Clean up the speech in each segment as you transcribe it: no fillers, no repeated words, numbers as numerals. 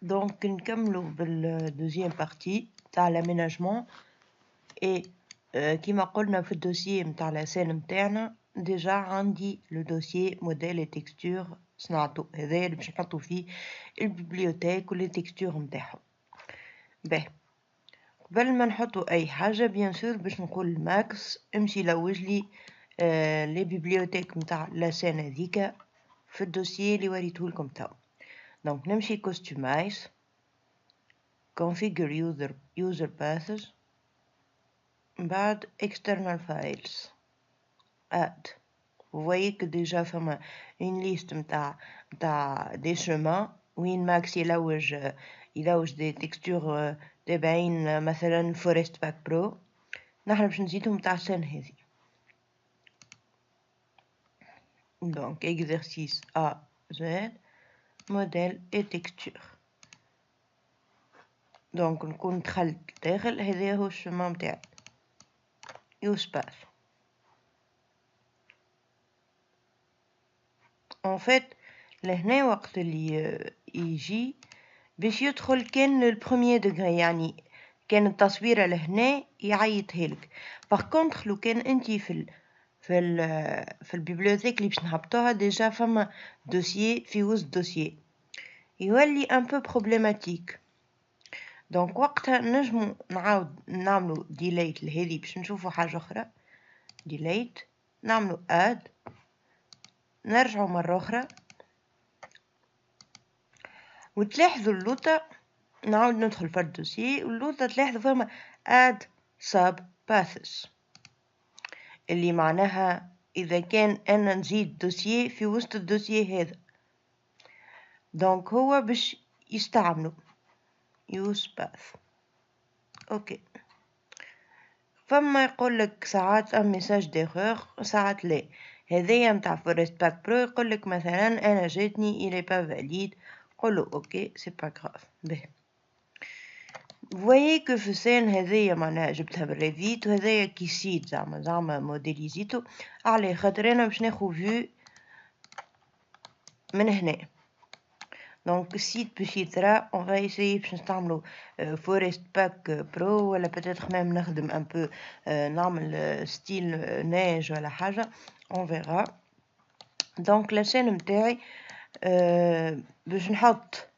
Donc نكملوا بالدوزيام بارتي تاع l'aménagement et كيما قلنا في الدوسيي متاع لاسين متاعنا ديجا عندي لو دوسيي موديل et texture صنعته هذايا اللي باش نحطو فيه البيبليوتيك ولي تكستور متاعهم. باهي قبل ما نحطو اي حاجه بيان سور باش نقول ماكس امشي لوجلي لي بيبليوتيك متاع لاسين هذيكا في الدوسيي اللي وريتهولكم تو. دونك نمشي كوستومايز configure user paths بعد external files add. Vous voyez que déjà فما une liste متاع des chemins وين ماكس يلوج des textures تابعين مثلا forest pack pro. نحن باش نزيدو متاع السنة هذي. donc exercice A Z modèle et texture. donc نكون دخلت داخل هذا هو الشمع متاعي use path. en fait لهنا وقت اللي يجي باش يدخل كان البروميير دوغري يعني كان التصويره لهنا يعيطهالك. باغ كونطخ لو كان انت في البيبليوتيك اللي باش نهبطوها ديجا فما دوسيي في وسط دوسيي يولي ان بو بروبليماتيك. دونك وقتها نجمو نعاود نعملو ديليت لهذه باش نشوفو حاجه اخرى. ديليت نعملو اد نرجعو مره اخرى وتلاحظوا اللوطة نعاود ندخل في الدوسيي واللوطة تلاحظوا فما add sub paths اللي معناها إذا كان أنا نزيد دوسيي في وسط الدوسيي هذا دونك هو باش يستعملوا use path. أوكي فما يقولك ساعات un message d'erreur ساعات لا. هذايا متاع forest pack pro يقولك مثلا أنا جاتني il est pas valide قولوا اوكي سي با غراف. باهي فوايي كو في سين هذيا معناها جبتها بالريفيت وهذايا كي سيت زعما موديليزيتو على خاطر انا باش ناخذ فيو من هنا. دونك السيت باش يترا اون فا ايسايي باش نستعملو فورست باك برو ولا بتاتر ميم نخدم ان بو نعمل ستيل نيج ولا حاجه اون فيغا. دونك لاشين متاعي باش نحط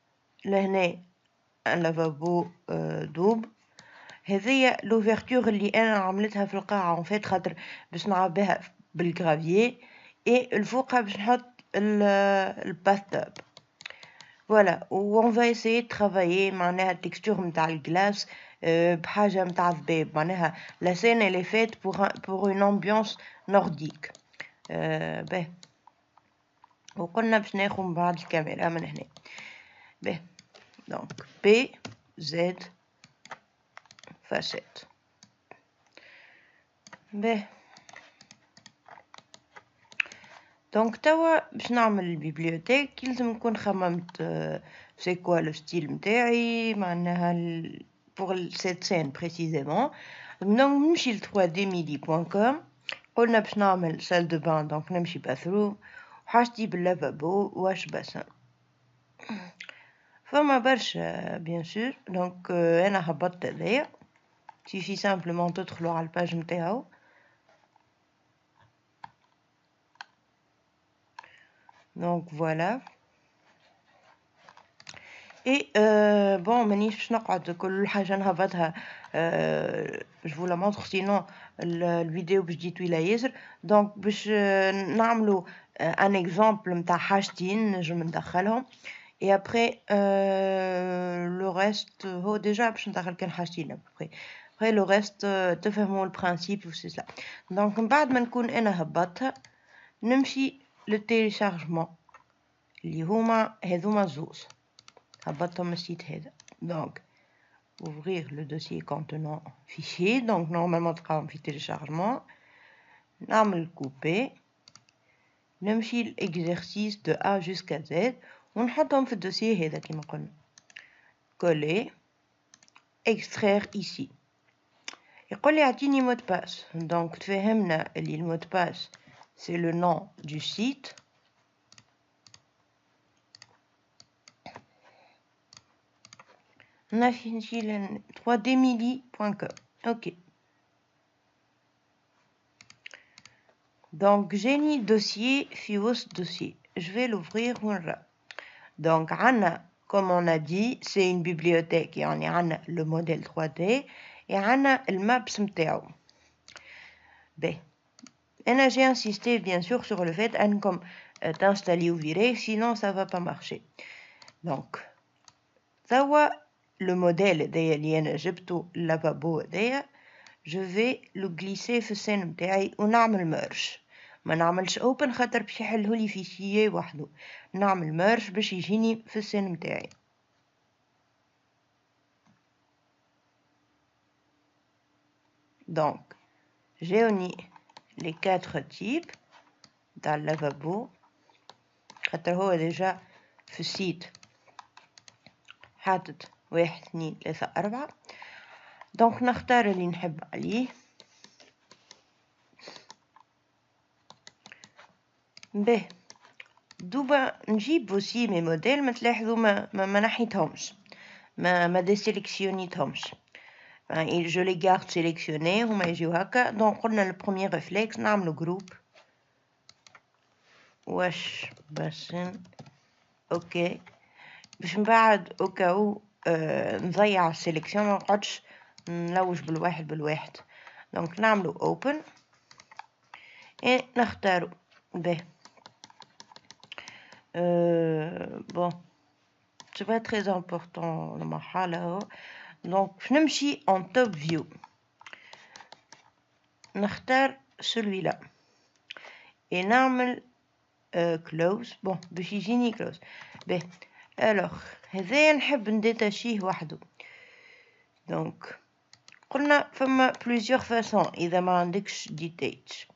لهنا لافابو دوب. هذيا لوفيرتور اللي انا عملتها في القاعه اون فيت خاطر باش نلعب بها بالغرافيي اي الفوقها باش نحط الباث توب. فوالا اون فا ايسايي ترافايي معناها التكستور نتاع الجلاس بحاجه نتاع ذباب معناها لا سين اللي فات بور اون امبيونس نورديك. باهي وقلنا باش ناخذ من بعد الكاميرا من هنا. باهي دونك بي زد فاسيت. باهي دونك توا باش نعمل البيبليوتيك لازم نكون خممت سي كوا لو ستيل نتاعي معناها بور سيت سين بريسيزيمون. دونك نمشي ل 3dmidi.com قلنا باش نعمل سال دو بان دونك نمشي باثرو وحاجتي باللافابو واش باسن فما برشا بيان سور. دونك انا هبطت هذايا تيفي سامبلومون تدخلوا على الباج نتاعو. donc voilà et bon مانيش باش نقعد كل حاجه نهبطها je vous la montre sinon الفيديو باش تجي طويله ياسر. دونك باش نعملوا ان اكزامبل نتاع حاجتين نجم ندخلهم et après le reste هو ديجا باش ندخل كان حاجتين après le reste تفهموا البرانسيب و سي سا. دونك من بعد ما نكون انا هبطتها نمشي للتيليشارجمون اللي هذوما زوز هبطهم السيت هذا. دونك ouvrir le dossier contenant fichier donc normalement تلقاهم في téléchargement نعمل couper نمشي l'exercice de A jusqu'à Z ونحطهم في الدوسيي هذا كما قلنا coller extraire ici. يقول لي اعطيني mot de passe donc تفهمنا اللي المot de passe c'est le nom du site نمشي 3dmili.com. ok. Donc j'ai mis dossier Fios dossier. Je vais l'ouvrir. Donc comme on a dit, c'est une bibliothèque et on a le modèle 3D et on a le maps متاعو. J'ai insisté bien sûr sur le fait comme t'installer ou virer, sinon ça va pas marcher. Donc ça le modèle ديالي جبته lavabo ديا. Je vais le glisser في السين متاعي ونعمل merge. ما نعملش open خاطر باش يحلهولي فيشيي وحده. نعمل merge باش يجيني في السين متاعي. Donc j'ai uni les 4 types dans le lavabo. خاطر هو déjà في السيت حاطط 1 2 3 4. دونك نختار اللي نحب عليه. به دوبا نجيب aussi mes modèles. ما تلاحظوا ما نحيتهمش ما ديسيليكسيونيتهمش. je les garde sélectionnés هما يجيو هكا. دونك قلنا le premier réflexe نعملو groupe واش بسن اوكي باش من بعد اوكاو نضيع السيليكسيون ما نقعدش نلوج بالواحد. دونك نعملو open et نختارو به bon c'est pas très important المرحلة. donc نمشي en top view نختار celui-là et نعمل close. bon باش يجيني close. به alors هذايا نحب نديتاشيه وحده. donc قلنا فما plusieurs façons إذا ما عندكش detach.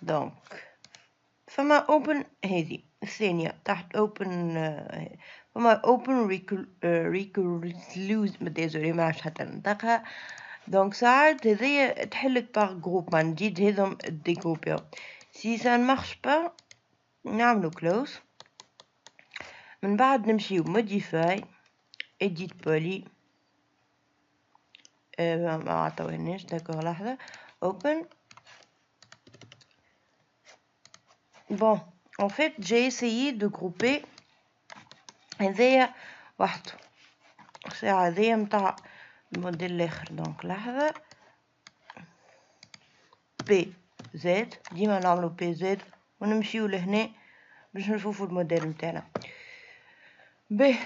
donc فما open هذه الثانية تحت open فما open recursive désolé ما عرفش حتى ننطقها. donc ساعات هذيا تحلك باغ جروب ما نجيد هذم ديجروبيو. si ça ne marche pas نعملو close. من بعد نمشيو modify edit poly ما عطاوهناش داكوغ لحظة open. bon en fait j'ai essayé de grouper هذايا وحده الساعة هذايا متاع الموديل الاخر. دونك لحظة بي زد ديما نعملو بي زد ونمشيو لهنا باش نشوفو الموديل متاعنا. به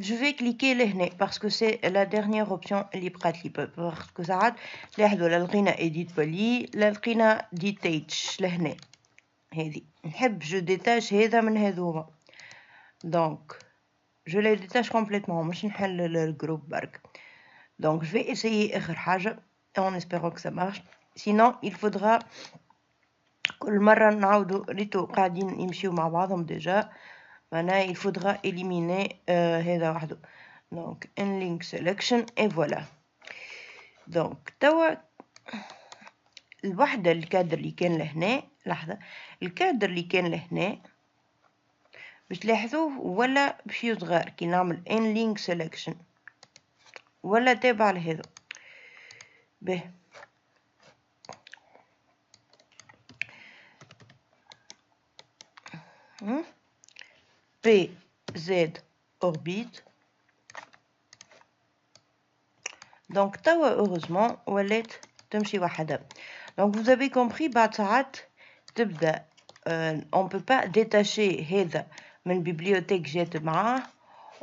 je vais cliquer لهنا parce que c'est la dernière option اللي بقات لي parce que ساعات لاحظوا لا لقينا edit poly لا لقينا detach لهنا. هذه نحب جو ديتاش هذا من هذوما. donc je les détache complètement مش نحل الجروب برك. donc je vais essayer آخر حاجة en espérant que ça marche. sinon il faudra كل مرة نعاودو ريتو قاعدين يمشيو مع بعضهم déjà معناها il faudra éliminer هذا وحده. donc in link selection et voilà. donc توا الوحدة الكادر اللي كان لهنا لحظة الكادر اللي كان لهنا باش تلاحظوه ولا باش يصغر كي نعمل in link selection ولا تابع لهذا. به PZ orbite. donc توا heureusement ولات تمشي وحدها. donc vous avez compris بعد ساعات تبدا on peut pas détacher هذا من bibliothèque جات معاه.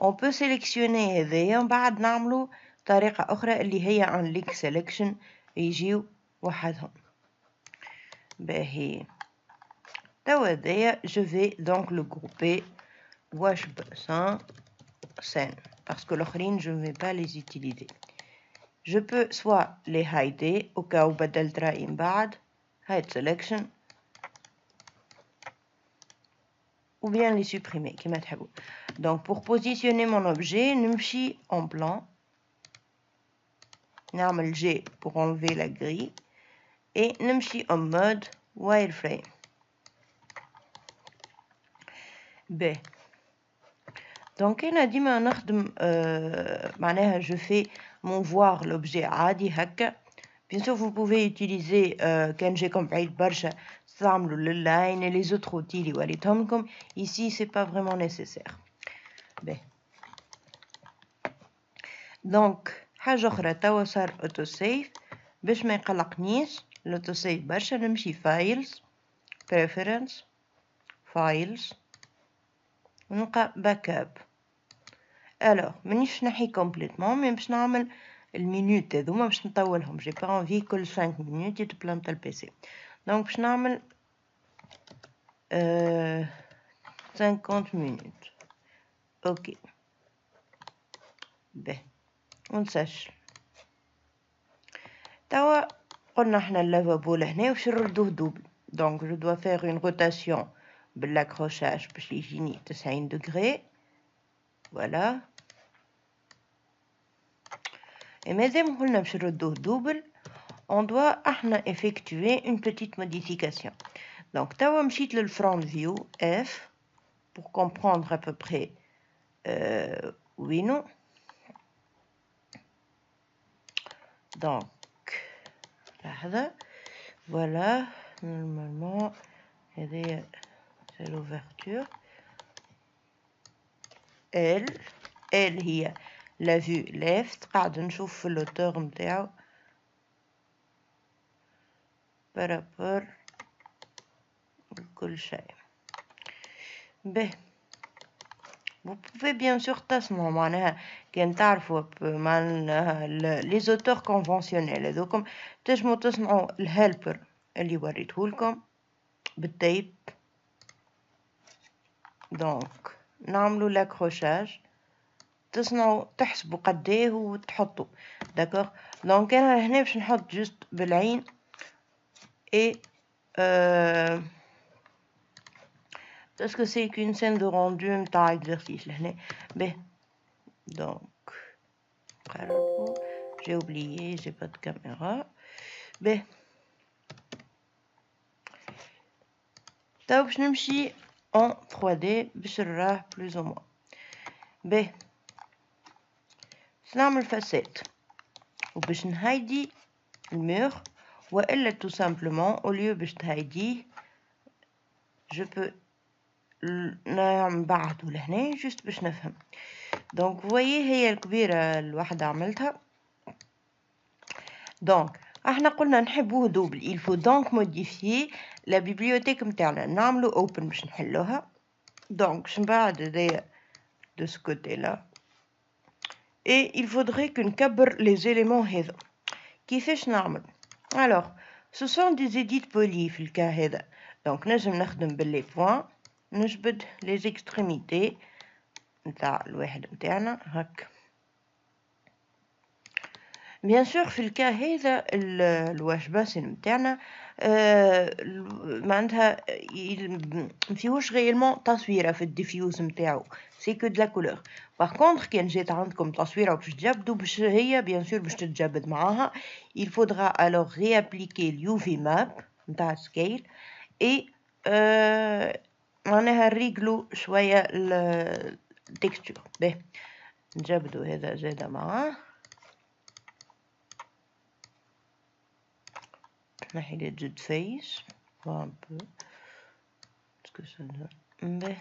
on peut sélectionner هذايا ومن بعد نعملو طريقة أخرى اللي هي en link selection يجيو وحدهم. باهي توا هذايا je vais donc le grouper wash bassin scène parce que l'auخرين je ne vais pas les utiliser. je peux soit les hider au cas où بدلت رأيي من بعد hide selection ou bien les supprimer كما تحبوا. donc pour positionner mon objet نمشي en plan نعمل G pour enlever la grille et نمشي en mode wireframe. B دونك أنا ديما نخدم معناها je fais mon voir l'objet عادي هكا. Bien sûr vous pouvez utiliser كان جاكم بعيد برشا تستعملوا لللاين et les autres outils اللي وريتهم لكم. Ici c'est pas vraiment nécessaire. باهي. دونك حاجة أخرى توا صار أوتو سيف باش ما يقلقنيش الأوتو سيف برشا نمشي فايلز preference files ونلقى باك اب. الوغ مانيش نحي كومبليتمون مي باش نعمل المينوت هذوما باش نطولهم جي با انفي كل 5 مينوت يتبلانت البيسي. دونك باش نعمل 50 مينوت. اوكي باهي ونسجل. توا قلنا احنا اللافابو لهنا وش نردوه دوبل. دونك جو دوا فيغ اون روتاسيون بالاكروشاج باش يجيني 90 دوغري. فوالا. Et مادام قلنا باش نردوه دوبل on doit احنا effectuer une petite modification. Donc توا مشيت للفرونت فيو F pour comprendre à peu près وينو. Donc لحظة. Voilà normalement هذه c'est l'ouverture. Elle هي la vue left. قاعد نشوف في الأوتور متاعو بارابور كل شيء. به vous pouvez bien sûr تصنعوا معناها كان تعرفوا معناها les auteurs conventionnels هذوكم تنجموا تصنعوا الهيلبر اللي وريتهولكم بالتيب. دونك نعملوا لاكروشاج تصنعوا تحسبوا قديه وتحطوا داكوغ. دونك انا هنا باش نحط جوست بالعين et parce que c'est qu'une scène de rendu متاع exercice لهنا. به donc قربوا j'ai oublié j'ai pas de caméra. به توا باش نمشي en 3D باش نراه plus ou moins. به باش نعمل فاسات وباش نهايدي المور والا tout simplement au lieu باش تهايديه je peux نبعثو لهنا جوست باش نفهم. دونك فوايي هي الكبيرة الوحدة عملتها. دونك احنا قلنا نحبوه دوبل il faut donc modifier la bibliothèque متاعنا نعملو open باش نحلوها. دونك باش نبعد هذايا de ce côté là et il faudrait que نكبر les éléments هذا. كيفاش نعمل؟ alors ce sont des edits polis في الكا هذا. دونك نجم نخدم باللي بوين نجبد les extrémités نتاع الواحد متاعنا هكا. بيان سور في الكا هذا الواش باسن متاعنا معناتها مفيهوش غيالمون تصويره في الديفيوز متاعو سي كو دلا كولور. باغ كونطخ كان جات عندكم تصويره باش تجبدوا باش هي بيان سور باش تتجبد معاها il faudra alors réappliquer l'UV map نتاع سكيل et معناها نريقلو شويه التكستور. باهي نجبدوا هذا زاده معاه. نحي les deux de face voir un peu ce que ça donne.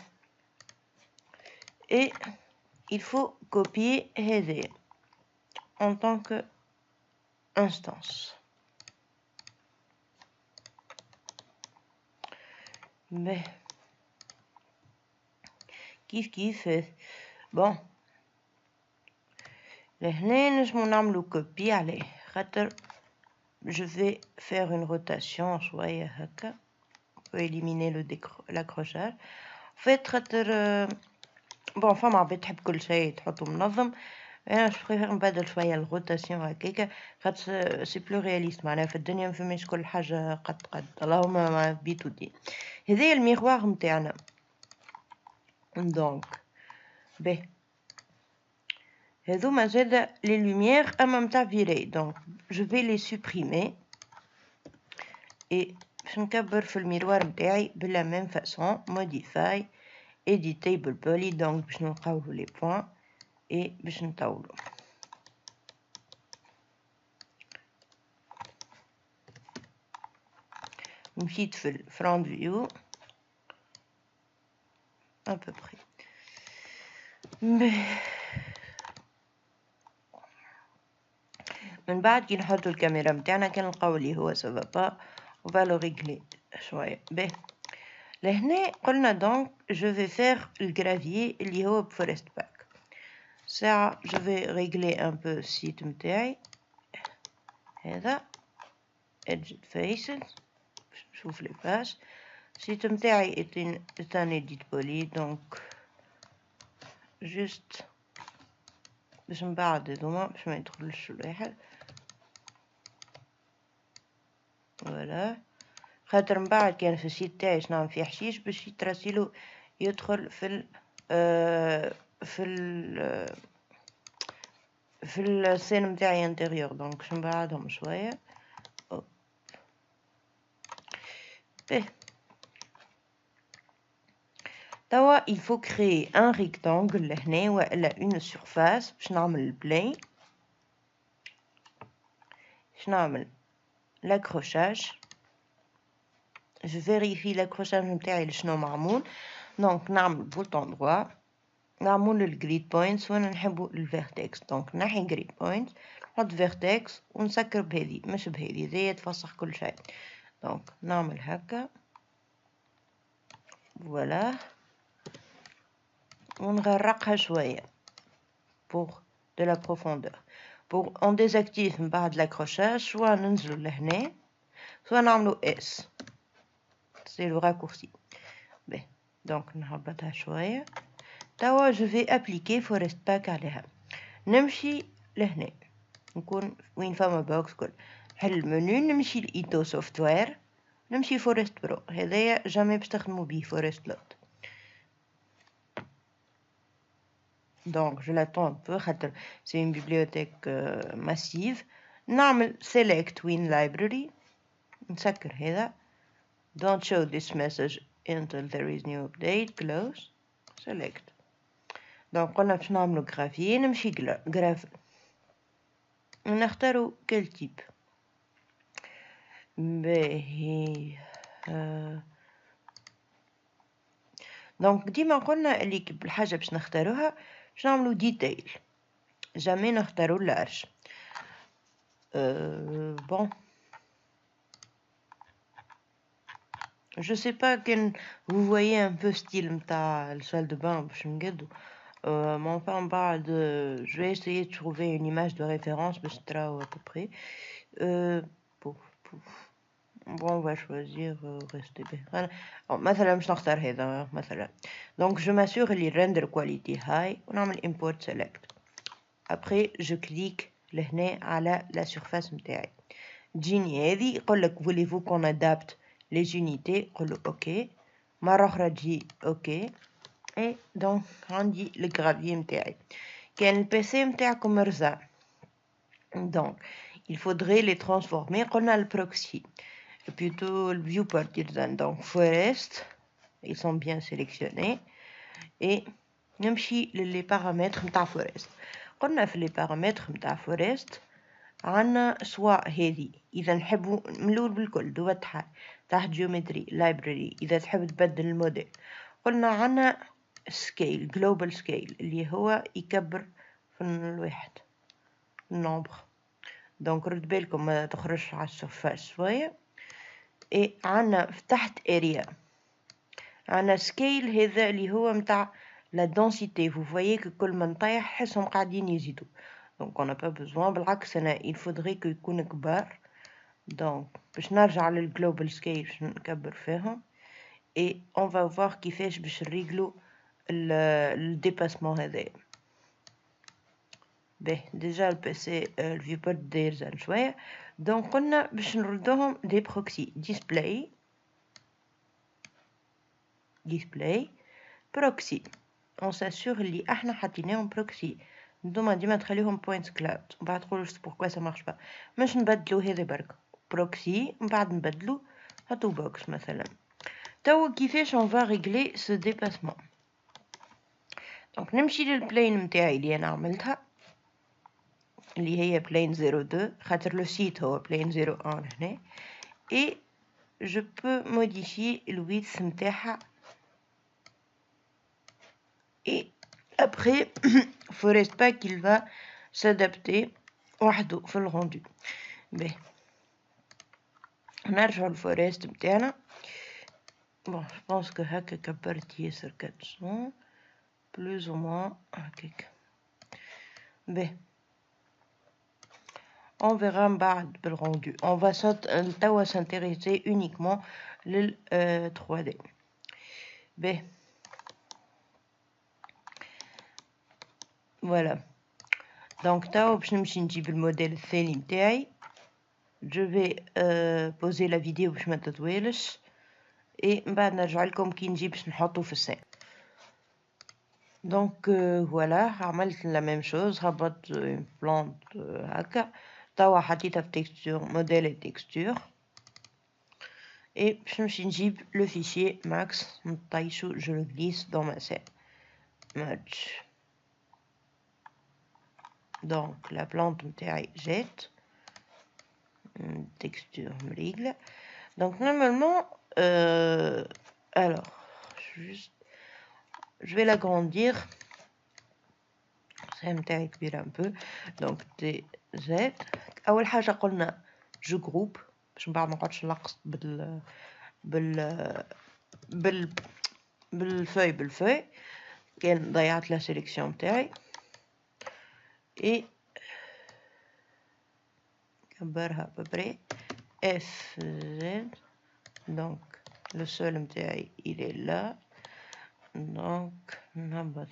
Et il faut copier هذا en tant que instance. Mais كيف bon لهنا نجمو نعملو كوبي عليه خاطر je vais faire une rotation شوية هكا pour éliminer l'accrochage. en fait خاطر bon فما عباد تحب كل شيء تحطو منظم. انا جو بريفير نبدل شويه الروتاسيون هكاكا خاطر سي بلو رياليست معناها في الدنيا ما فماش كل حاجه قد اللهم ما بيتو دي. هذايا الميغوار نتاعنا. دونك به هذوما زادا لي لوميير اما نتاع فيري. دونك جو في لي سوبريمي اي باش نكبر في الميروار نتاعي بلا ميم فاسون موديفاي edit table poly donc باش نلقاو لي بوين et باش نطولو. مشيت في الفرونت فيو à peu près. من بعد كي نحطو الكاميرا متاعنا كنلقاو لي هو سافا با وفالو ريغلي شويه. باهي لهنا قلنا دونك جو في فير الجرافيي اللي هو بفورست باك. ساعة جو في ريغلي ان بو السيت متاعي هذا edit faces باش نشوف لي باج. السيت متاعي اتان اديت بولي دونك جوست باش من بعد هذوما باش ما يدخلش الواحد فوالا. خاطر من بعد كان في السيت تاعي نعمل فيه حشيش باش يتراسيلو يدخل في في السين متاعي انتيريور دونك باش نبعدهم شويه. توا il faut créer un rectangle لهنا والا une surface باش نعمل البلين باش نعمل l'accrochage. je vérifie l'accrochage نتاعي لشنو معمول دونك نعمل بوتون دروا نعمل الجريد بوينتس وانا نحبو الفيرتكس دونك نحي جريد بوينتس نحط فيرتكس ونسكر بهذي مش بهذي زي تفسخ كل شيء دونك نعمل هكا فوالا ونغرقها شويه pour de la profondeur. pour on désactive من بعد l'accrochage soit ننزلو لهنا soit نعملو S c'est le raccourci. باهي دونك نهبطها شويه. توا je vais appliquer forest pack عليها. نمشي لهنا نكون وين فما بوكس كل نحل المنيو نمشي لإيتو سوفتوير نمشي فورست برو هذايا جامي باش تخدمو بيه فورست لوت. donc je l'attends un peu خاطر c'est une bibliothèque massive. نعمل select win library نسكر هذا don't show this message until there is new update close select. donc قلنا باش نعملو غرافيي نمشي جراف ونختارو كل تيب. باهي دونك ديما قلنا اللي بالحاجه باش نختاروها باش نعملو ديتيل جامي نختارو لارج. bon je sais pas quand vous voyez un peu style نتاع السال دو بان باش نقدو mais enfin بعد je vais essayer de trouver une image de référence باش تراو à peu près. bon on va choisir rester bien مثلا باش نختار هذا مثلا donc je m'assure اللي render quality high ونعمل import select. après je clique لهنا على la surface متاعي تجيني هذه يقولك voulez-vous qu'on adapte les unités قولو ok مرة أخرى تجي ok et donc عندي الجرافيي متاعي. كان البيسي متاعكم رزع donc il faudrait les transformer قلنا البروكسي plutôt le viewport donc forest ils sont bien sélectionnés et نمشي للي paramètres متاع forest. قلنا في لي paramètres متاع forest عنا سواء هذه إذا نحبو ملول بالكل دوات تحت جيومتري لايبراري إذا تحب تبدل الموديل. قلنا عنا سكيل global scale اللي هو يكبر في الواحد النومبر دونك رد بالكم ما تخرجش على السرفاس شويه. اي عنا تحت اريا عنا سكيل هذا اللي هو متاع لا دونسيتي vous voyez que كل ما نطيح حسهم قاعدين يزيدوا دونك on n'a pas besoin بالعكس انا il faudrait que يكون كبار دونك باش نرجع للجلوبال سكيل باش نكبر فيهم et on va voir كيفاش باش نريغلو الديباسمون هذا. باهي ديجا البيسي الفيوبورت داير زين شويه دونك قلنا باش نردوهم دي بروكسي ديسبلاي بروكسي اون ساسور اللي احنا حطيناهم بروكسي نتوما ديما تخليهم بوينت كلاود من بعد تقولوا بوركوا سا مارش با مش نبدلو هذا برك بروكسي من بعد نبدلو هاتو بوكس مثلا. توا كيفاش on va régler ce dépassement دونك نمشي للبلين نتاعي اللي انا عملتها اللي هي بلين 02 خاطر لو سيت هو بلين 01 هنا et je peux modifier le width نتاعها et après faut reste pas qu'il va s'adapter وحده في الغوندو. باهي نرجعو للفوريست نتاعنا. بون je pense que هكا كبرت ياسر 400 plus ou moins هكاك. باهي on verra من بعد بالغوندو. on va توا s'intéresser uniquement لل 3D. باهي voilà donc توا باش نمشي نجيب الموديل الثاني نتاعي. je vais poser la vidéo باش ما تطويلش et من بعد نرجع لكم كي نجي باش نحطو في السين. donc voilà عملت la même chose هبطت une plante هكا توا حطيتها في texture modèle et texture et باش نمشي نجيب le fichier max نطيشو je le glisse dans ma scène match. donc la plante نتاعي جات texture مريقلة. donc normalement alors juste je vais l'agrandir c'est نتاعي كبير un peu donc DZ. اول حاجه قلنا جو جروب باش من بعد ما نقعدش نلقط بالفوي كان ضيعت لا سيليكسيون نتاعي et كبرها ببري اف زد. donc le sol نتاعي il est là donc نهبط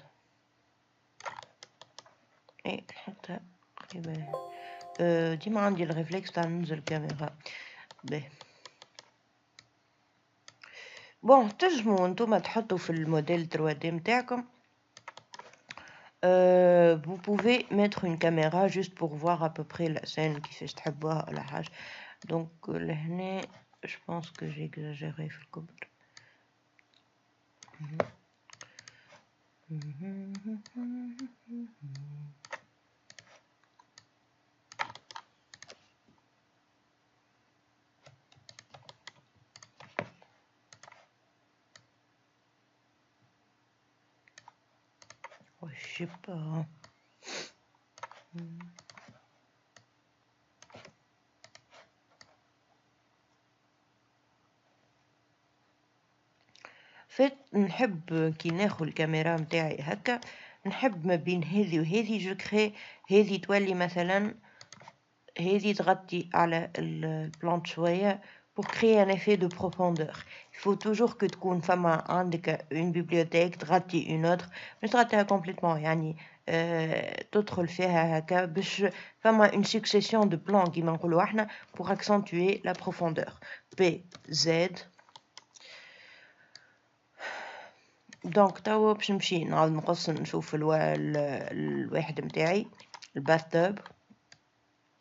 اي نحطها قريبة. ديما عندي الريفلكس تاع ننزل الكاميرا. باهي بون تنجمو نتوما تحطو في الموديل 3D نتاعكم vous pouvez mettre une caméra juste pour voir à peu près la scène كيفاش تحبوها ولا حاجة. donc لهنا je pense que j'ai exagéré في الكبر. je sais pas. فات نحب كي ناخذ الكاميرا نتاعي هكا نحب ما بين هذه وهذه جو كري هذه تولي مثلا هذه تغطي على البلانت شويه pour créer un effet de profondeur. Il faut toujours que تكون فما عندك une bibliothèque تغطي une autre مش تغطيها complètement يعني تدخل فيها هكا باش فما une succession de plans كيما نقولوا احنا pour accentuer la profondeur. PZ. دونك توا باش نمشي نعاود نقص نشوف الواحد نتاعي الباث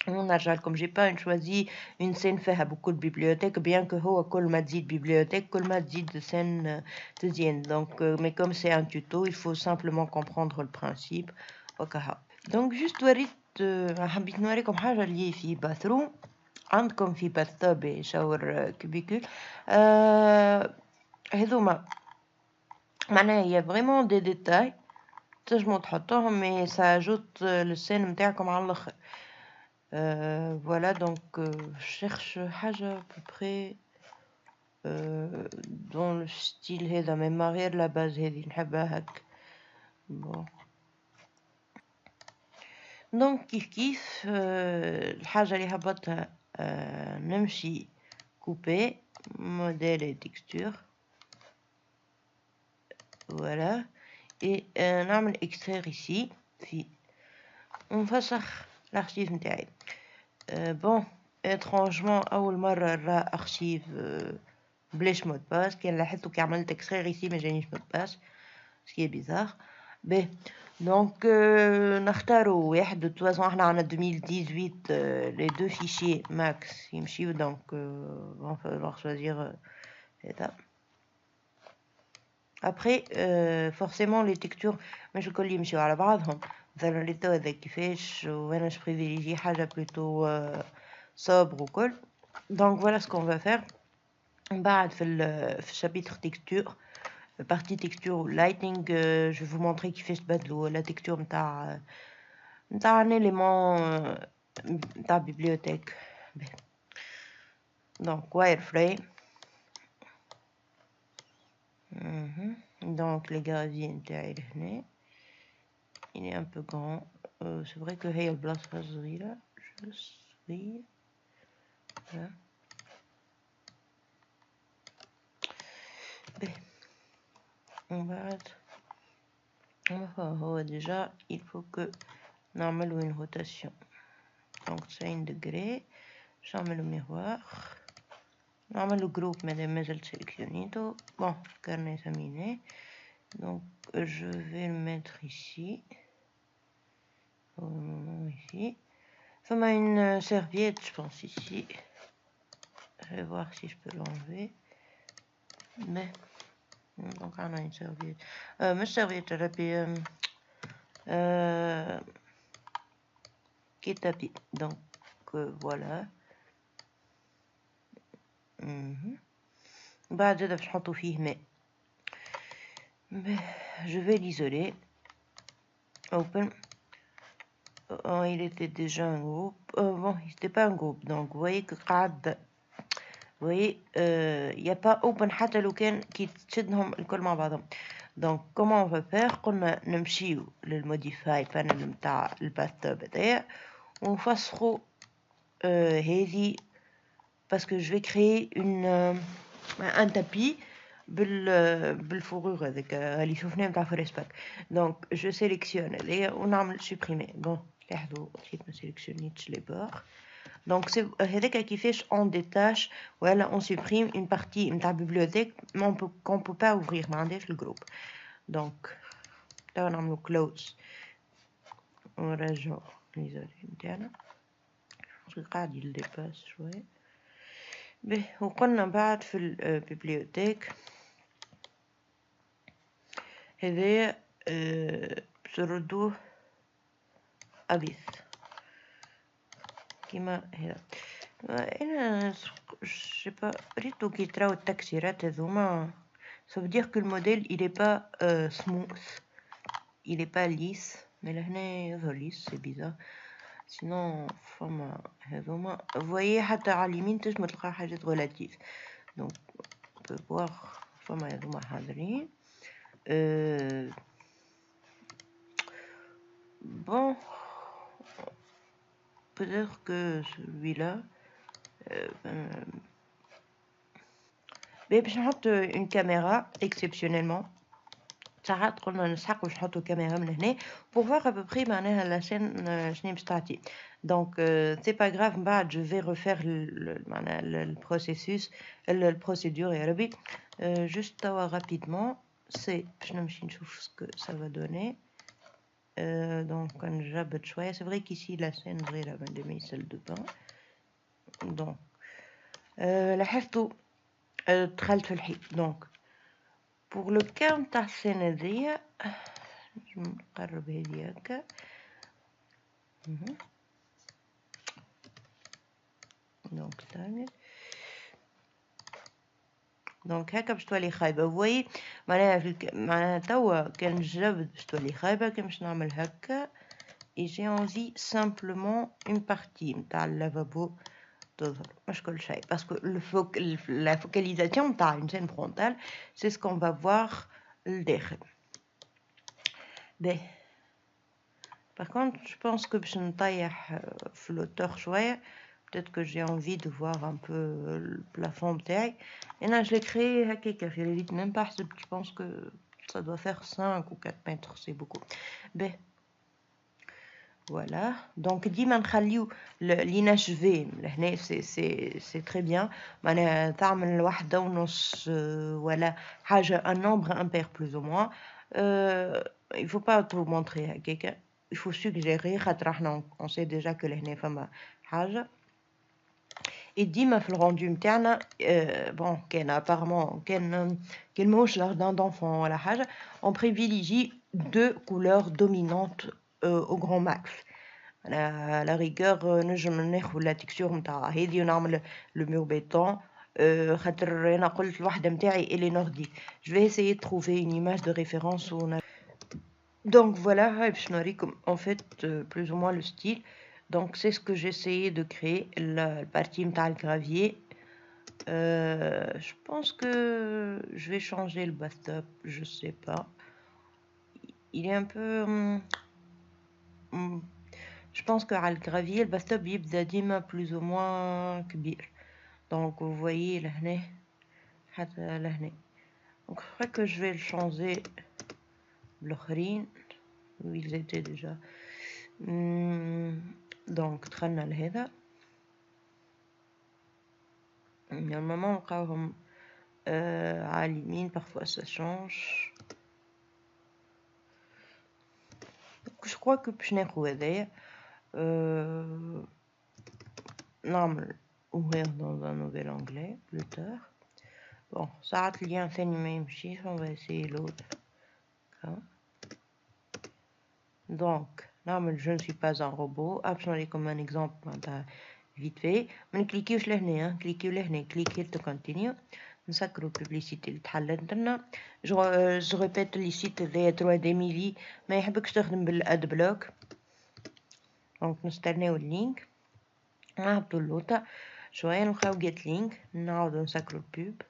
ونرجع لكم. جي با نشوازي اون سين فيها بوكو د بيبليوتيك بيان كو هو كل ما تزيد بيبليوتيك كل ما تزيد سين تزيان. دونك مي كوم سي ان توتو il faut simplement comprendre le principe وكها. دونك جوست وريت حبيت نوريكم حاجه اللي في باثروم عندكم في باث شاور كوبيكول هذوما معناها هي فريمون دي ديتاي تنجمو تحطوهم مي سا اجوت للسين نتاعكم على الاخر. voilà donc je cherche حاجه à peu près dans le style هذا مي ما غير لا باز هذه نحبها هك. bon donc كيف الحاجه اللي هبطها نمشي كوبي موديل et texture voilà et نعمل extraire ici في ونفسخ l'archive نتاعي. bon étrangement اول مره نرى archive بلاش مود باس كان لاحظتو كي عملت extraire ici ما جانيش مود باس ce qui est bizarre. باهي دونك نختاروا واحد de toute façon احنا عندنا 2018 les deux fichiers max يمشيو donc on va choisir هذا Après forcément les textures مش الكل يمشيو على بعضهم. مثلا اللي توا هذا كيفاش وانا جو بريفيليجي حاجة plutôt sobre وكل. Donc voilà ce qu'on va faire. بعد في الشابيتر تكستور partie texture ou lighting je vais vous montrer كيفاش تبدلوا la texture نتاع un élément نتاع bibliothèque. Donc wireframe. Donc les graviers نتاعي لهنا il est un peu grand. C'est vrai que هي البلاصة صغيرة. Je suis là. Déjà il faut que نعملوا une rotation. Donc 90 degrés. j'عمل le miroir. نعمل le groupe مازال sélectionné. Bon, carnet terminé. Donc je vais le mettre ici. Ici. Enfin, une serviette, je pense ici. Je vais voir si je peux l'enlever. Mais donc on a une serviette. Ma serviette, elle a qui est tapis. Donc voilà. بعد هذا باش نحطو فيه ماء. Je vais l'isoler. Open. Oh, il était déjà un groupe. Bon, il n'était pas un groupe. Donc vous voyez que قاعد. Vous voyez, il n'y a pas open حتى لو كان كي تشدهم الكل مع بعضهم. Donc comment on va faire؟ قلنا نمشيو للموديفاي بانل نتاع الباث هذايا ونفسخو هذه parce que je vais créer un tapis بالفورور هذاك اللي شفناه نتاع فريسباك. Donc je sélectionne هذايا ونعمل supprimer. Bon لاحظوا كيف ما سيليكسيونيتش لي بور. Donc c'est هذاك كيفاش on détache voilà on supprime une partie نتاع bibliothèque mais qu'on peut pas ouvrir ما عندهاش الجروب. Donc توا نعملو close ونرجعو ليزولي نتاعنا باسكو قاعد يلديباس شوية. وقلنا بعد في البيبليوتيك هذايا بتردوه أبيض كيما هذا. انا je sais pas ريتو كي تراو التكسيرات هذوما ça veut dire que le modèle il est pas smooth, il est pas lisse. mais لهنا يظهر lisse c'est bizarre. sinon فما هذوما vous voyez حتى على اليمين تنجم تلقى حاجات relative. donc on peut voir فما هذوما حاضرين. bon peut-être que celui-là باش نحط une caméra exceptionnellement. ساعات قلنا نسحق باش نحطو كاميرا من هنا pour voir à peu près معناها لا شين شنو باش تعطي. donc c'est pas grave. من بعد je vais refaire معناها البروسيسوس البروسيدور يا ربي. juste توا rapidement c'est باش نمشي نشوف ce que ça va donner. donc نجبد شويه. c'est vrai qu'ici la scène صغيره ما ندير celle de bain. donc لاحظتوا دخلت في الحيط. donc pour le cas نتاع السنة هذيا نقرب هذي هكا. دونك ثاني دونك هكا باش تولي خايبة. فواي معناها توا كان نجبد باش تولي خايبة كي باش نعمل هكا. et j'ai envie simplement une partie نتاع اللافابو تظهر مش كل شيء parce que la focalisation نتاع une scène frontale c'est ce qu'on va voir لداخل. par contre je pense que باش نطيح في l'auteur شوية. peut-être que j'ai envie de voir un peu le plafond بتاعي. et là je l'ai créé هكاكا في الريت même pas حسبت. je pense que ça doit faire 5 ou 4 mètres c'est beaucoup. voilà donc ديما نخليو l'inachevé لهنا c'est très bien. معناها تعمل 1.5 ولا حاجة un nombre impair plus ou moins. il faut pas trop montrer هكاكا. il faut suggérer خاطر احنا on sait déjà que لهنا فما حاجة. اي ديما في الغوندو نتاعنا بون كان ابارمون كان ماهوش جاردان دونفون ولا حاجه on privilégie deux couleurs dominantes au grand max. À la rigueur نجم ناخذ لا تكستور نتاع هذه ونعمل لو مور بيتون خاطر انا قلت الوحده نتاعي اللي نورديك. je vais essayer de trouver une image de référence où donc voilà باش نوريكم en fait plus ou moins le style. Donc c'est ce que j'essayais de créer la partie نتاع الgravier. Je pense que je vais changer le bathtub, je sais pas. Il est un peu je pense qu'à le gravier le bathtub يبدا ديما plus ou moins كبير. Donc vous voyez لهنا حتى لهنا. Donc je crois que je vais le changer بالآخرين où ils étaient déjà. Donc دخلنا لهذا. Normalement نلقاوهم على اليمين, parfois ça change. Donc je crois que باش ناخذ هذايا نعمل ouvrir dans un nouvel onglet plus tard. Bon ساعات اليوم ثاني ما يمشيش, on va essayer l'autre. Donc نعمل je ne suis pas un robot. باش نوريكم un exemple معناتها vite fait. ما نكليكيوش لهنا, كليكيو لهنا, كليك here to continue. نسكروا الببليسيتي اللي تحلت لنا. جو ريبيت لي سيت هذايا 3 دي ميلي ما يحبكش تخدم بالاد بلوك. دونك نستناو اللينك, نهبطوا اللوطة شويه, نلقاو جيت لينك, نعاودو نسكروا البوب.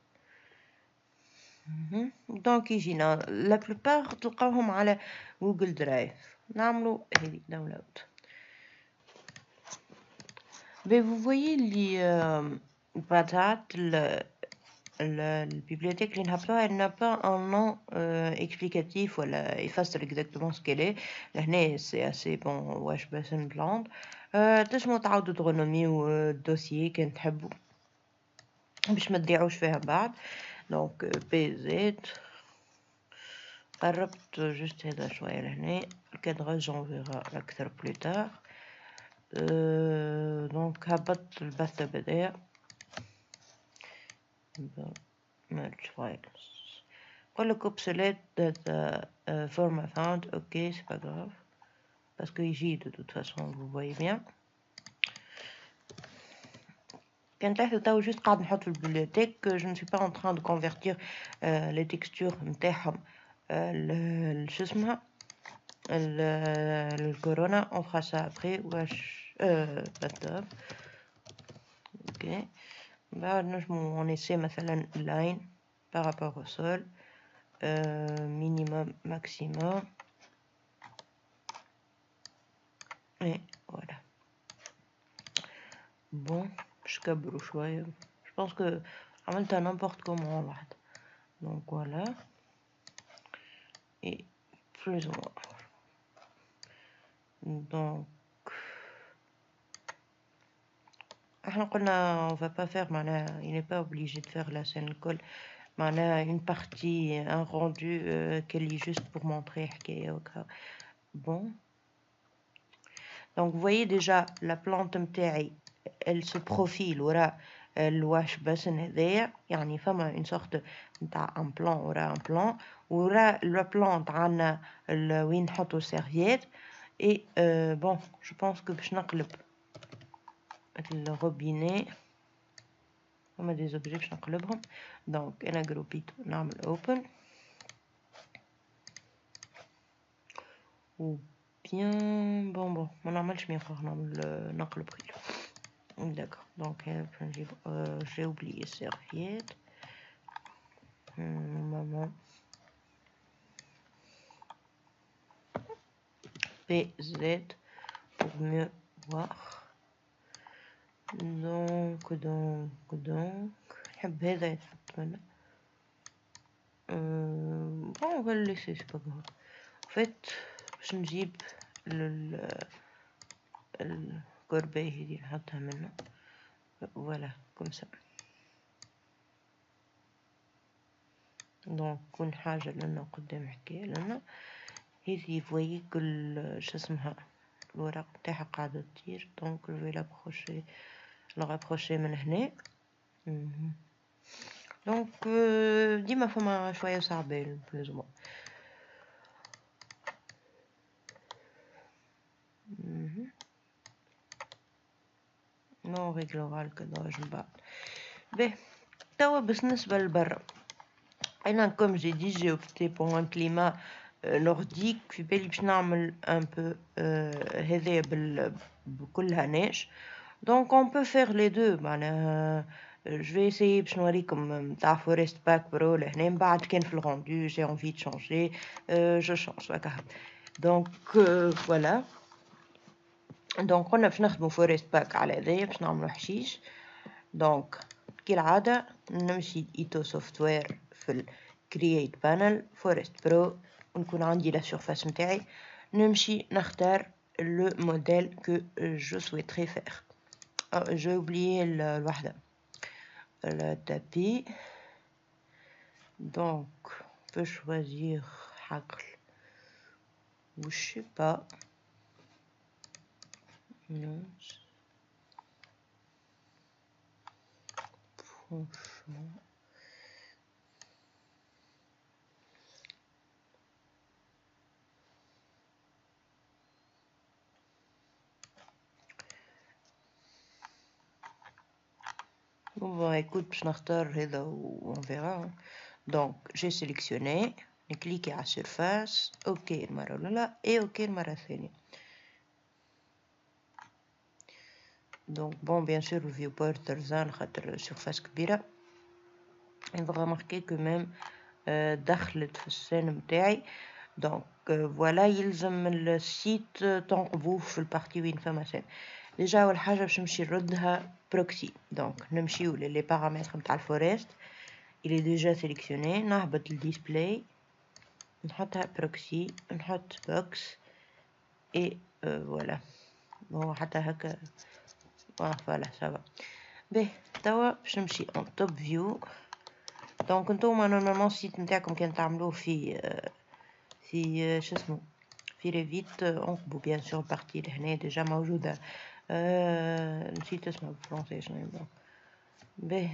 دونك يجينا لا بلوبار تلقاوهم على جوجل درايف. نعملو هذه داونلود. Mais vous voyez les patates, la bibliothèque اللي نحطوها, elle n'a pas un nom explicatif ولا يفسر exactement ce qu'elle est. لهنا c'est assez bon واش باش نبلاند. تنجمو تعاودو تغنميو الدوسيي كان تحبو باش ما تضيعوش فيها بعد. دونك بي زد قربت جوست هذا شويه لهنا. الكادراج on verra اكثر plus tard. دونك هبطت البث هذايا. merge files. Pour le obsolète the format found, ok, c'est pas grave parce que ici de toute façon vous voyez bien. كان تحت تاو juste قاعد نحط في البيبليوتيك. je ne suis pas en train de convertir les textures نتاعهم شو اسمها الكورونا. on fera ça après. واش bathtub. ok. بعد نجمو on essaie مثلا line par rapport au sol, minimum maximum, et voilà. Bon je كبرو شوية. je pense que عملتها n'importe comment واحد. donc voilà et plus ou moins. donc احنا قلنا on va pas faire معناها il n'est pas obligé de faire la scène colle معناها une partie un rendu qu'elle est juste pour montrer حكاية وكا. bon donc vous voyez déjà la plante نتاعي elle se profile وراء الواش باسن هذايا, يعني فما une sorte نتاع un plan وراء un plan وراء la plante عنا وين نحطو serviette. et bon je pense que باش نقلب الروبيني. هما دي زوبجي باش نقلبهم. دونك انا جروبيتو نعمل open و bien bon ما نعملش ميخوخ نعمل نقلب غير. d'accord donc j'ai oublié serviette. maman PZ pour mieux voir. donc نحب هذا يتحط هنا. bon on va le laisser, c'est pas grave. en fait باش نجيب الكورباي هذي نحطها منه. voilà comme ça. donc كل حاجة لنا قدام حكاية لنا. هذي فويي كل شو اسمها الورق تاعها قاعدة تطير. donc je vais l'approcher le rapprocher من هنا. Donc ديما فما شوية صعبة plus ou moins. Non réglera الكادراج من بعد. باهي توا بالنسبة لبرا أنا comme j'ai dit j'ai opté pour un climat nordique في بالي باش نعمل un peu هذايا بكلها نيش. Donc on peut faire les deux معناها je vais essayer باش نوريكم تاع فورست باك برو لهنا من بعد كان في الغوندو j'ai envie de changer je change هكا. Donc voilà. دونك قلنا باش نخدمو فورست باك على هذايا باش نعملو حشيش. دونك كالعادة نمشي ايتو سوفتوير في الكرييت بانل فورست برو ونكون عندي لا سيرفاس نتاعي نمشي نختار لو موديل كو جو سويتري فير. j'ai oublié الوحدة le tapis. Donc on peut choisir حقل ou je sais pas. Non. Franchement. Bon bah écoute, باش نختار هذا on verra. Donc j'ai sélectionné, j'ai cliqué على surface, ok المرة الأولى et ok المرة الثانية. Donc bon bien sûr le viewport ترزان خاطر surface كبيرة. On va remarquer que même دخلت في السين متاعي. Donc voilà يلزم السيت تنقبوه في البارتي وين فما سين. ديجا أول حاجة باش نمشي نردها بروكسي. دونك نمشيو لي بارامتر نتاع الفورست. il est déjà sélectionné. نهبط الديسبلاي نحطها بروكسي نحط بوكس et voilà. bon حتى هكا فوالا سافا. باهي توا باش نمشي en top view. دونك نتوما نورمالمون السيت نتاعكم كان تعملوه في شسمو في ريفيت انقبو بيان سور بارتي لهنا ديجا موجودة. نسيت اسمها بالفرنسي شنو هي. باهي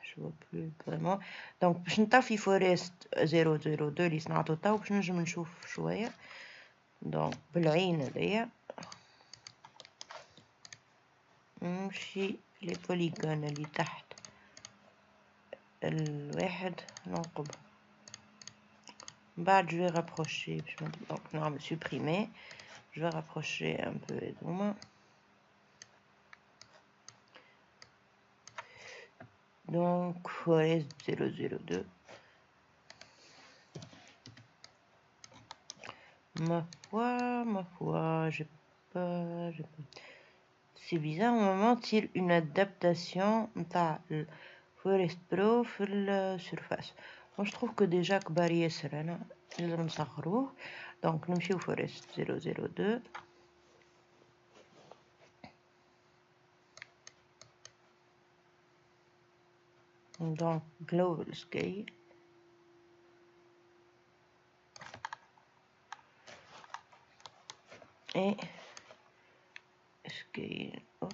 je vois plus vraiment. donc باش نطفي فورست 002 اللي صنعتو توا باش نجم نشوف شوية. دونك بالعين هذيا نمشي لي بوليغون اللي تحت الواحد ننقبه. من بعد je vais rapprocher باش donc نعمل supprimer. je vais rapprocher un peu هذوما. donc forest 002. ma foi j'ai pas c'est bizarre au moment tire une adaptation نتاع Forest Pro في السيرفاس. moi je trouve que déjà كبار ياسر انا لازم نصغروه. donc نمشيو Forest 002. donc global scale et scale hop.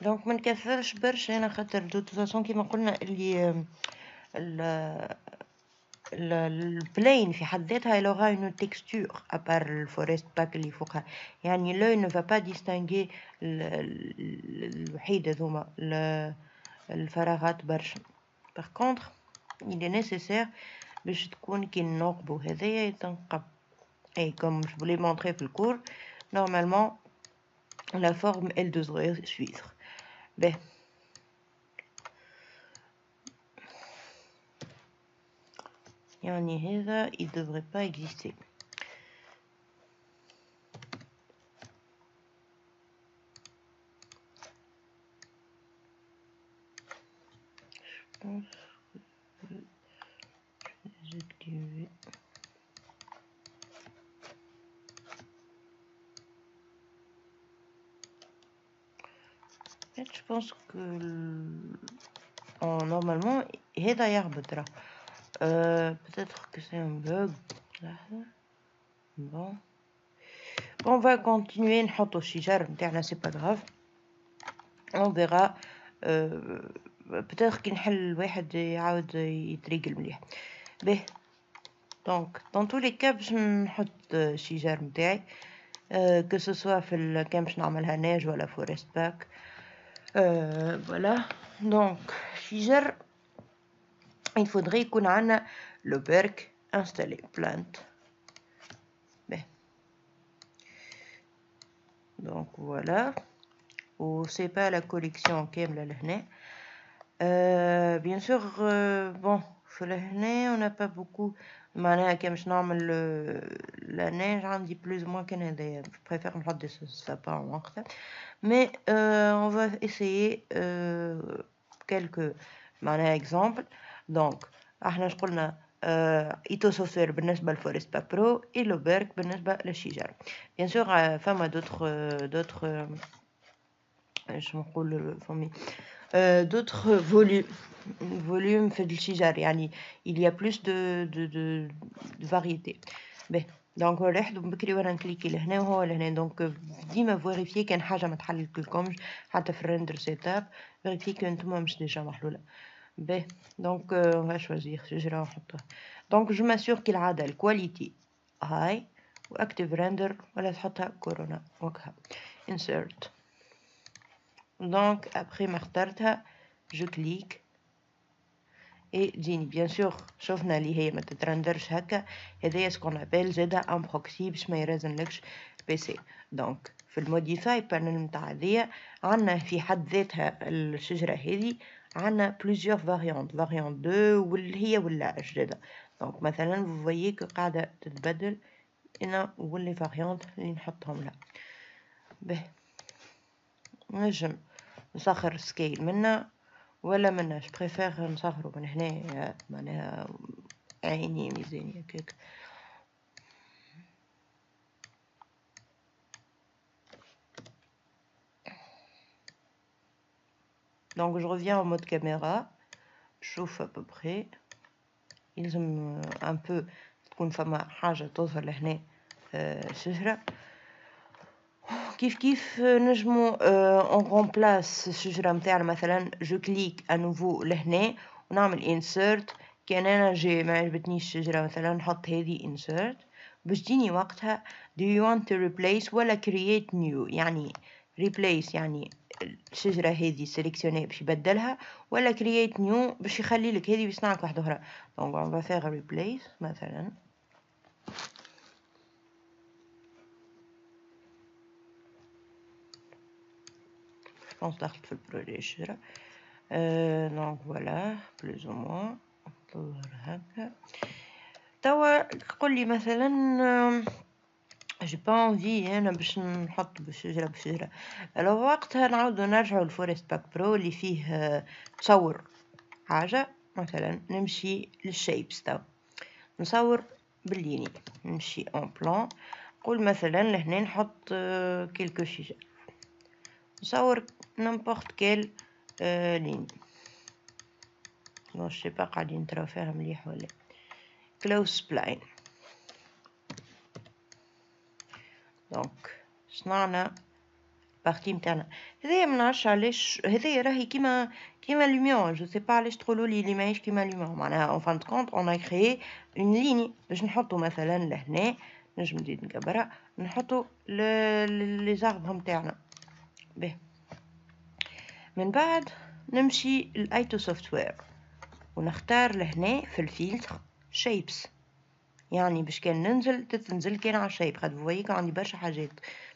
donc ما نكثرش برشا انا خاطر دو توساسون كيما قلنا اللي البلين في حد ذاتها il aura une texture à part الفورست باك اللي فوقها. يعني l'œil ne va pas distinguer الوحيد هذوما الفراغات برشا. par contre il est nécessaire باش تكون كي ننقبو هذايا يتنقب. et comme je vous l'ai montré في الكور normalement la forme elle devrait suivre. ben يعني هذا il devrait pas exister. je pense que je vais désactiver. je pense que normalement هذا يهبط راه. peut-être que c'est un bug. bon on va continuer نحطو الشجر نتاعنا c'est pas grave. on verra. peut-être كي نحل الواحد يعاود يتريقل مليح به. donc dans tous les cas باش نحط الشجار متاعي que ce soit في كان باش نعملها نيج ولا فورست باك. voilà donc شجر il faudrait يكون عندنا le berk installé plante. به donc voilà و c'est pas la collection كاملة لهنا. bien sûr bon في لهنا on n'a pas beaucoup معناها كي باش نعمل la neige عندي plus ou moins كان هذايا je préfère نحط des sapins وقتها mais on va essayer quelques معناها exemple. donc احنا قلنا ايتوسوفير بالنسبة للفورست باك برو et le berk بالنسبة للشجر. bien sûr فما d'autres je نقول فمي d'autres volumes في الشجر يعني il y a plus de variétés. به دونك نلاحظوا بكري وانا نكليكي لهنا وهو لهنا دونك ديما فيريفيي كان حاجه ما تحللكلكمش حتى في الريندر سيت اب فيريفيي كان نتوما مش ديجا محلوله. به دونك on va choisir شجره ونحطها. دونك جو ماسور كي العاده الكواليتي هاي واكتيف ريندر ولا تحطها كورونا وكها insert. donc après ما اخترتها je clique et جيني bien sûr شوفنا اللي هي ما تترندرش هكا هذايا سكون ابل زادا ان بروكسي باش ما يرازنلكش بي سي. دونك في الموديفاي بانل نتاع هذيا عندنا في حد ذاتها الشجره هذه عندنا بليزيور فاريانت 2 واللي هي واللاج زادا. دونك مثلا vous voyez قاعده تتبدل انا واللي فاريانت اللي نحطهم لها. به نجم نصغر سكيل منا ولا منا جو بريفير نصغرو من هنا معناها عيني ميزانية هكاك. donc je reviens en mode caméra نشوف à peu près يلزم un peu تكون فما حاجة تظهر لهنا شجرة كيف نجمو on remplace الشجرة متاعنا مثلا جو كليك انوفو لهنا ونعمل insert. كان انا جي ما عجبتنيش الشجرة مثلا نحط هذه insert باش تجيني وقتها do you want to replace ولا create new يعني replace يعني الشجرة هذه سيليكسيوني باش يبدلها ولا create new باش يخلي لك هذه ويصنعك واحدة أخرى. donc on va faire replace مثلا je pense دخلت في البروجي الشجرة. donc voilà plus ou moins نطور هكا توا قولي مثلا j'ai pas envie انا باش نحط بالشجره لو وقتها نعاودو نرجعو لفورست باك برو اللي فيه تصور حاجه مثلا نمشي للشيبس تاو نصور بالليني نمشي اون بلان قول مثلا لهنا نحط كيلكو شجر نصور نمبورت كيل لين مش سي با قاعدين تراو فيها مليح ولا كلوز سبلاين. دونك صنعنا بارتي متاعنا هذايا منعرفش علاش هذايا راهي كيما لوميون جو سي با علاش تقولوا لي ماهيش كيما لوميون معناها اون فان كونت اون ا كريي اون ليني باش نحطو مثلا لهنا نجم نزيد نكبرها نحطو لي زاربر نتاعنا. به من بعد نمشي لايتو سوفتوير ونختار لهنا في الفلتر شيبس يعني باش كان ننزل تتنزل كان على شيب خاطر فويك عندي برشا حاجات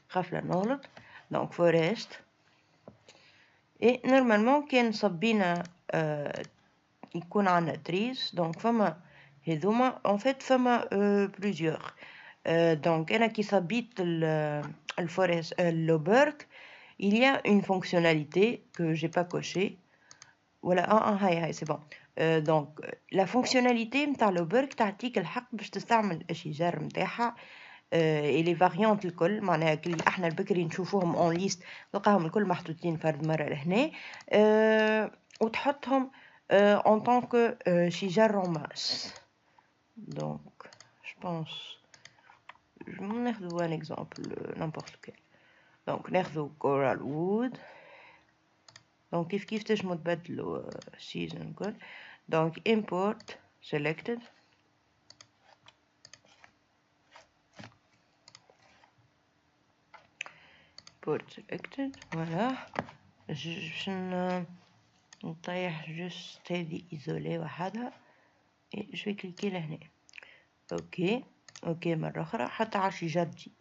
خاف لا نغلط. دونك فورست اي نورمالمون كان صبينا يكون عندنا تريس دونك فما هذوما اون فيت فما بليزيور. دونك انا كي صبيت الفورست لوبرك il y a une fonctionnalité que j'ai pas coché voilà هاي c'est bon. donc la fonctionnalité نتاع لوبرك تعطيك الحق باش تستعمل الاشجار نتاعها et les variantes الكل معناها اللي احنا البكري نشوفوهم اون ليست نلقاهم الكل محطوطين فرد مره لهنا وتحطهم en tant que شجر روماس. donc je pense ناخذ un exemple n'importe lequel. donc ناخذ coral wood دونك كيف تنجمو تبدلو season الكل. دونك import selected voilà. باش نطيح جوست هذه ايزولي وحدها اي جو في كليكي لهنا. اوكي مرة اخرى حتى على الشجر تجي.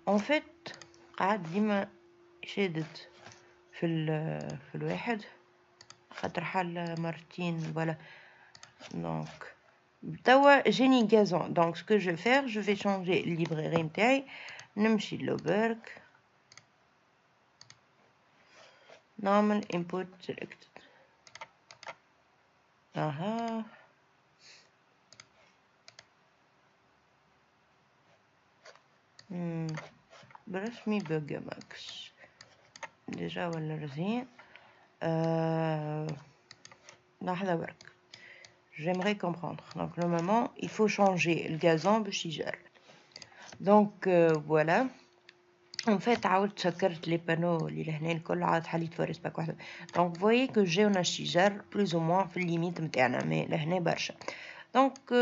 اون فيت قاعد ديما شادت في الواحد خاطر حل مرتين فوالا. دونك توا جيني غازون. دونك سكو جو فير جو في شونجي الليبراري نتاعي. نمشي لوبرغ نعمل import selected. اها برسمي بقى ماكس ديجا ولا رزين. لحظة برك. J'aimerais comprendre. Donc normalement il faut changer le gazon باش يجر. Donc voilà. En fait عاودت سكرت لي بانو اللي لهنا الكل عاد حليت فوريس باك واحدة. Donc voyez que جاونا الشجر plus ou moins في الليميت متاعنا مي لهنا برشا. Donc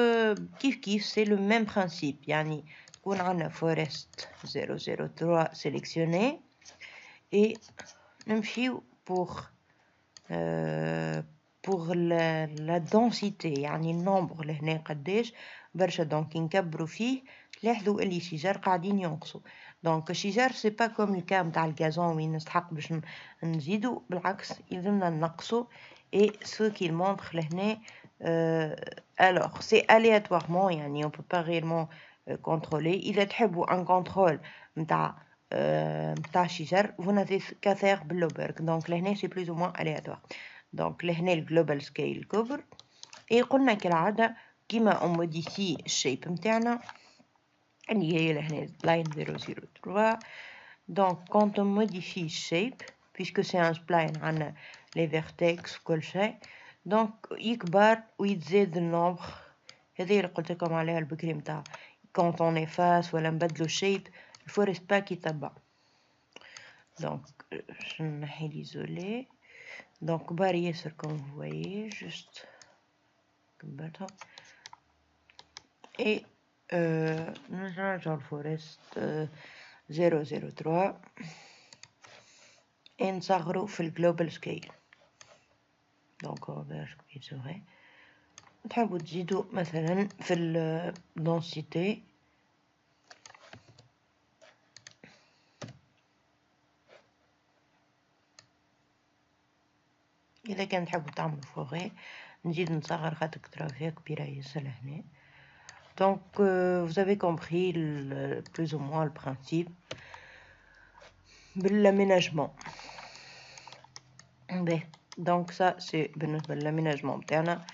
كيف c'est le même principe. يعني تكون عندنا forest 003 sélectionné et نمشيو pour la densité يعني النومبر لهنا قداش برشا. دونك نكبروا فيه تلاحظوا اللي الشجر قاعدين ينقصوا. دونك الشجر سي با كوم الكا نتاع الغازون وين نستحق باش نزيدوا بالعكس يلزمنا نقصوا. اي سو كي مونطخ لهنا alors c'est aléatoirement يعني on peut pas réellement contrôler. إذا تحبوا un contrôle نتاع الشجر vous n'avez qu'à faire باللوبرغ. دونك لهنا c'est plus ou moins aléatoire. دونك لهنا الجلوبال سكيل كبر. اي قلنا كالعادة كيما on modifie الشيب نتاعنا اللي هي لهنا line 003. دونك quand on modifie الشيب puisque c'est un spline عنا les vertex وكل شيء دونك يكبر ويتزاد النومبر. هذه اللي قلت لكم عليها البكري متاع quand on efface ولا نبدلو الشيب الفورست باك يتبع. دونك باش نحي ليزولي. دونك كبار ياسر comme vous voyez juste كبرتهم. et نرجعو الفورست 003 et نصغرو في الجلوبال سكيل. دونك on va voir تحبوا تزيدوا مثلا في الدنسيتي إذا كان تحبوا تعملوا فوغي نزيد نصغر خاطر كترافيا كبيرة ياسر هنا. Donc vous avez compris plus ou moins le principe de l'aménagement. Donc ça c'est l'aménagement بتاعنا.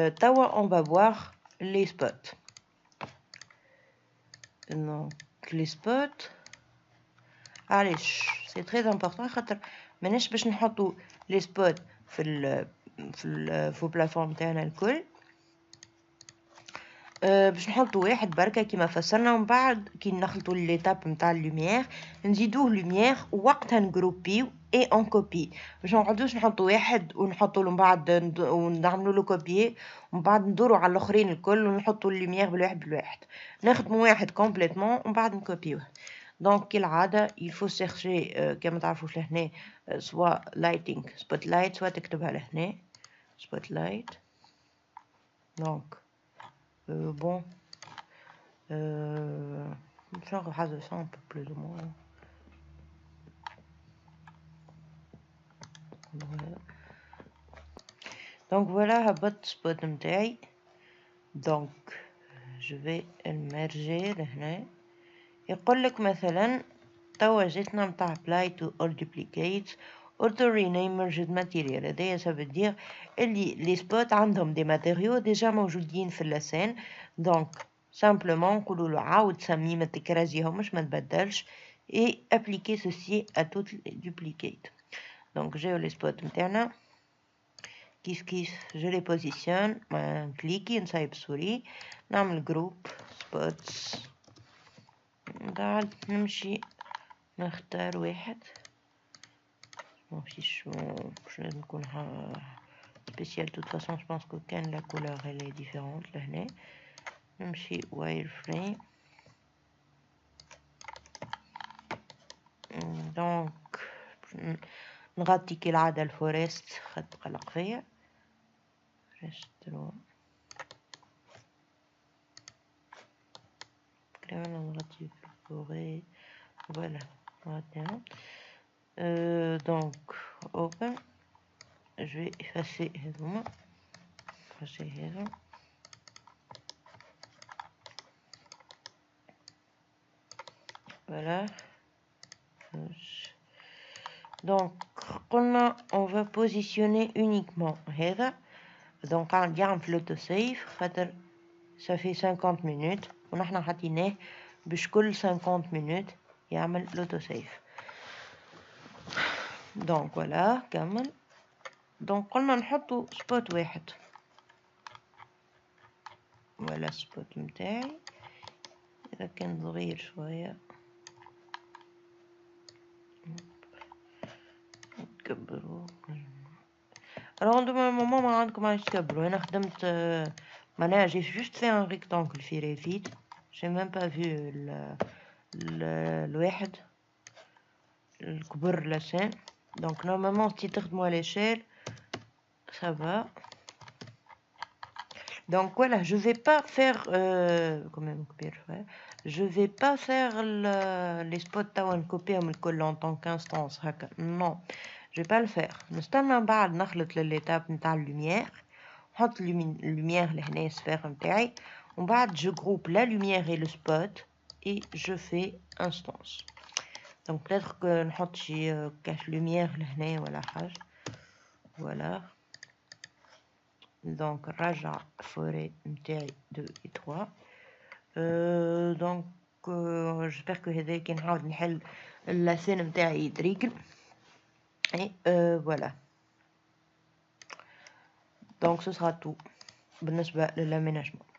توا on va voir les spots. Donc les spots علاش c'est très important خاطر ماناش باش نحطوا لي سبوت في البلاتفورم تاعنا الكل. باش نحطوا واحد بركه كيما فسرنا ومن بعد كي نخلطوا ليتاب نتاع اللوميير نزيدوه لوميير ووقتها نغروبيو اي اون كوبي باش ما نقعدوش نحطوا واحد ونحطوا له من بعد ونعملوا له كوبيي ومن بعد ندوروا على الاخرين الكل ونحطوا اللوميير بالواحد نخدموا واحد كومبليتمون ومن بعد نكوبيوه. دونك كالعاده il faut chercher كما تعرفوش لهنا سوا لايتينغ سبوت لايت سوا تكتبها لهنا سبوت لايت. دونك bon genre حاجة ça un peu plus ou moins. Donc voilà هبط سبوت نتاعي. donc je vais immerger لهنا. يقول لك مثلا توا جاتنا متاع apply to all duplicates or to rename merged material. هذايا ça veut dire اللي les spots عندهم des matériaux déjà موجودين في اللسان. donc simplement نقولوا له عاود سميه ما تكرازيهمش ما تبدلش et appliquer ceci à toutes les duplicates. donc j'ai les spots نتاعنا كيف je les positionne نكليكي نصايب السوري نعمل group spots. بعد نمشي نختار واحد مفيش مش لازم يكون spécial. De toute façon je pense que كان la couleur elle est différente لهنا. نمشي wireframe. دونك نغطي كالعادة الفورست، خد قلق فيا ريسترو كمان نغطي الفوري. فوالا غطينا. دونك open. je vais effacer هذوما، effacer هذا. voilà. Donc قلنا on va positionner uniquement هذا. donc قاعد يعمل في l'autosave خاطر ça fait 50 minutes ونحنا حطيناه باش كل 50 minutes يعمل l'autosave. donc voilà كمل. donc قلنا نحطو سبوت واحد. ولا سبوت متاعي اذا كان صغير شويه نكبرو. alors normalement ما عندكم عايش تكبروا. انا خدمت معناها j'ai juste fait un rectangle في ريفيت. j'ai même pas vu الواحد الكبر لسان. donc normalement si تخدموا à l'échelle ça va. donc voilà je vais pas faire quand même je vais pas faire les spots توا نكوبيهم الكل en tant qu'instance هكا. non je vais pas le faire. نستنى من بعد نخلط للإيتاب نتاع اللوميير. نحط اللوميير لهنا السفير نتاعي ومن بعد je groupe la lumière et le spot et je fais instance. donc peut-être que نحط شي كاش lumière لهنا ولا حاجة. voilà. donc نرجع forêt نتاعي 2 et 3. donc j'espère que هذا كي نحاول نحل اللسان نتاعي يتريكل. et voilà. donc ce sera tout بالنسبة للأميناجمون.